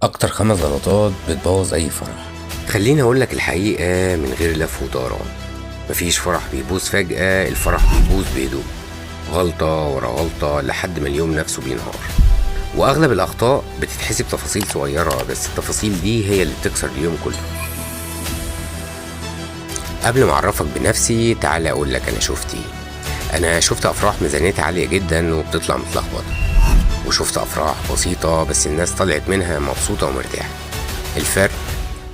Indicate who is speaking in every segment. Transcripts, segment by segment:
Speaker 1: أكتر 5 غلطات بتبوظ أي فرح.
Speaker 2: خليني أقولك الحقيقة من غير لف ودوران، مفيش فرح بيبوظ فجأة، الفرح بيبوظ بهدوء، غلطة ورا غلطة لحد ما اليوم نفسه بينهار. وأغلب الأخطاء بتتحسب تفاصيل صغيرة، بس التفاصيل دي هي اللي بتكسر اليوم كله. قبل ما أعرفك بنفسي تعالى أقولك أنا شفت أفراح ميزانيتها عالية جدا وبتطلع متلخبطة، وشفت أفراح بسيطة بس الناس طلعت منها مبسوطة ومرتاحة. الفرق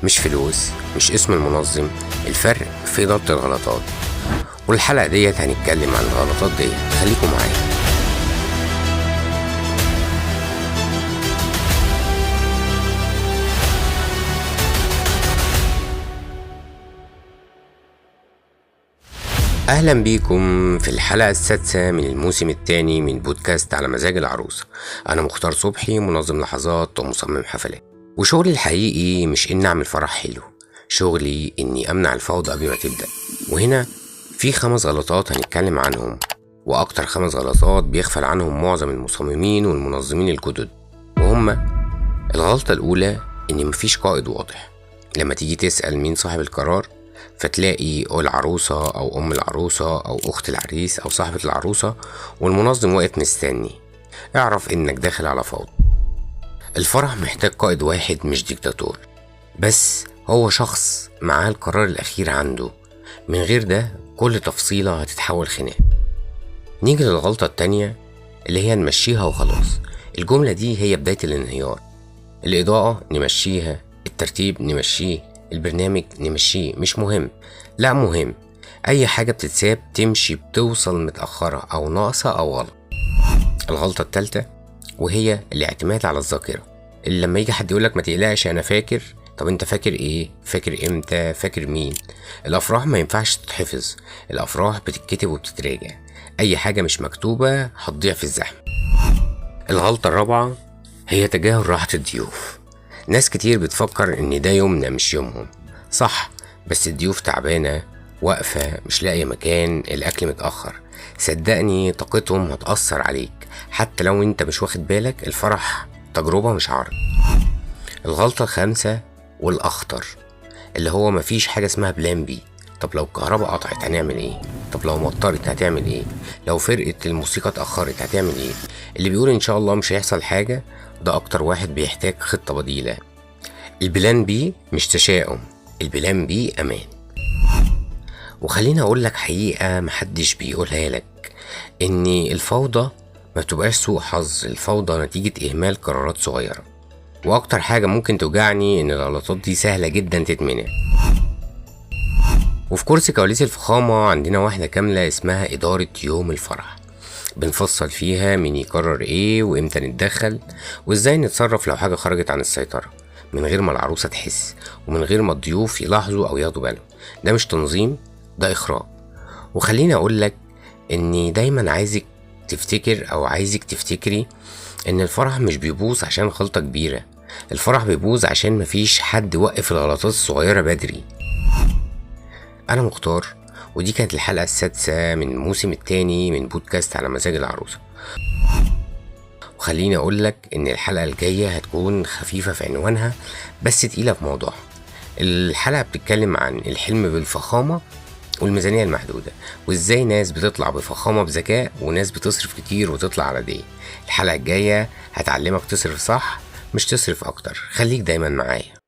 Speaker 2: مش فلوس، مش اسم المنظم، الفرق في ضبط الغلطات. والحلقة ديت هنتكلم عن الغلطات ديت، خليكم معايا. أهلا بيكم في الحلقة السادسة من الموسم الثاني من بودكاست على مزاج العروسة. أنا مختار صبحي، منظم لحظات ومصمم حفلات. وشغلي الحقيقي مش إني أعمل فرح حلو، شغلي إني أمنع الفوضى قبل ما تبدأ. وهنا في 5 غلطات هنتكلم عنهم، وأكتر 5 غلطات بيغفل عنهم معظم المصممين والمنظمين الجدد. وهم: الغلطة الأولى إن مفيش قائد واضح. لما تيجي تسأل مين صاحب القرار فتلاقي العروسة أو أم العروسة أو أخت العريس أو صاحبة العروسة، والمنظم واقف مستني. اعرف إنك داخل على فوضى. الفرح محتاج قائد واحد، مش ديكتاتور، بس هو شخص معاه القرار الأخير عنده. من غير ده كل تفصيلة هتتحول خناق. نيجي للغلطة التانية اللي هي نمشيها وخلاص. الجملة دي هي بداية الانهيار. الإضاءة نمشيها، الترتيب نمشيه، البرنامج نمشيه، مش مهم. لا مهم، أي حاجة بتتساب تمشي بتوصل متأخرة أو ناقصة أو غلط. الغلطة التالتة وهي الاعتماد على الذاكرة. اللي لما يجي حد يقولك ما تقلقش أنا فاكر، طب أنت فاكر إيه؟ فاكر إمتى؟ فاكر مين؟ الأفراح ما ينفعش تتحفظ، الأفراح بتتكتب وبتتراجع. أي حاجة مش مكتوبة هتضيع في الزحمة. الغلطة الرابعة هي تجاهل راحة الضيوف. ناس كتير بتفكر ان ده يومنا مش يومهم. صح، بس الضيوف تعبانة، واقفة، مش لاقية مكان، الاكل متأخر. صدقني طاقتهم هتأثر عليك حتى لو انت مش واخد بالك. الفرح تجربة مش عرض. الغلطة الخامسة والاخطر اللي هو مفيش حاجة اسمها بلان بي. طب لو الكهرباء قطعت هنعمل ايه؟ طب لو مطرت هتعمل ايه؟ لو فرقة الموسيقى اتأخرت هتعمل ايه؟ اللي بيقول ان شاء الله مش هيحصل حاجة ده اكتر واحد بيحتاج خطة بديلة. البلان بي مش تشاؤم، البلان بي امان. وخليني اقول لك حقيقة محدش بيقولها لك، ان الفوضى ما بتبقاش سوء حظ، الفوضى نتيجة اهمال قرارات صغيرة. واكتر حاجة ممكن توجعني ان الغلطات دي سهلة جدا تتمنع. وفي كورس كواليس الفخامة عندنا واحدة كاملة اسمها إدارة يوم الفرح، بنفصل فيها مين يقرر ايه وامتى نتدخل وازاي نتصرف لو حاجة خرجت عن السيطرة، من غير ما العروسة تحس ومن غير ما الضيوف يلاحظوا او ياخدوا بالهم. ده مش تنظيم، ده اخراج. وخليني اقولك اني دايما عايزك تفتكر او عايزك تفتكري ان الفرح مش بيبوظ عشان غلطة كبيرة، الفرح بيبوظ عشان مفيش حد وقف الغلطات الصغيرة بدري. انا مختار، ودي كانت الحلقة السادسة من الموسم الثاني من بودكاست على مزاج العروسة. وخليني اقولك ان الحلقة الجاية هتكون خفيفة في عنوانها بس تقيلة في موضوعها. الحلقة بتتكلم عن الحلم بالفخامة والميزانية المحدودة، وازاي ناس بتطلع بفخامة بذكاء وناس بتصرف كتير وتطلع على دي. الحلقة الجاية هتعلمك تصرف صح، مش تصرف اكتر. خليك دايما معايا.